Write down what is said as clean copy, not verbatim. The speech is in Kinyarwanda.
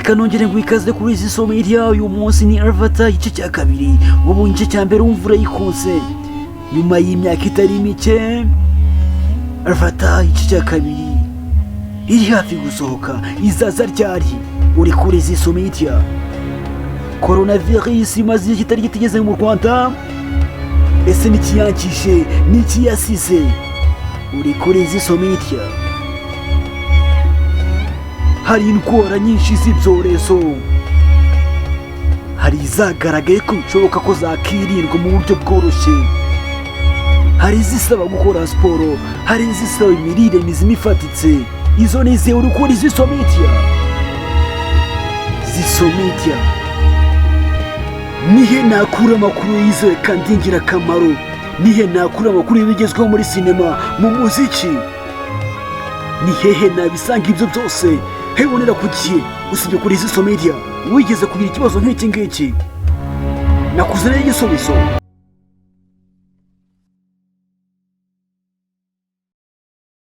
kanongere ngo ikaze kuri izi somo media. Uyu munsi ni Avatar igice cya kabiri. Ubu igice cya mbere umvura yikunze nyuma y'imyaka itari mike. Avatar igice cya kabiri iri hafi gusohoka. Izaza ryari? Uri kuri izi somo media. Coronavirus imaze igihe kitari gitigeze mu Rwanda. Ese n'ikiyankishe n'ikiyasize? Uri kuri izi somo media. Hari indwara nyinshi z'ibyorezo, hari izagaragaye ko bishoboka ko zakirindwa mu buryo bworoshye, hari izisaba gukora siporo, hari izisaba imirire mizima ifatitse. Izo ni izihe uri kuri izi somo media. Izi media nihe nakura amakuru yizewe kandi y'ingirakamaro? Nihe nakura amakuru y'ibigezweho muri sinema, mu muziki? Ni hehe nabisanga ibyo byose hebonera ku gihe? Usibye kuri izi somo media wigeze kugira ikibazo nk'iki ngiki? Nakuzanira igisubizo.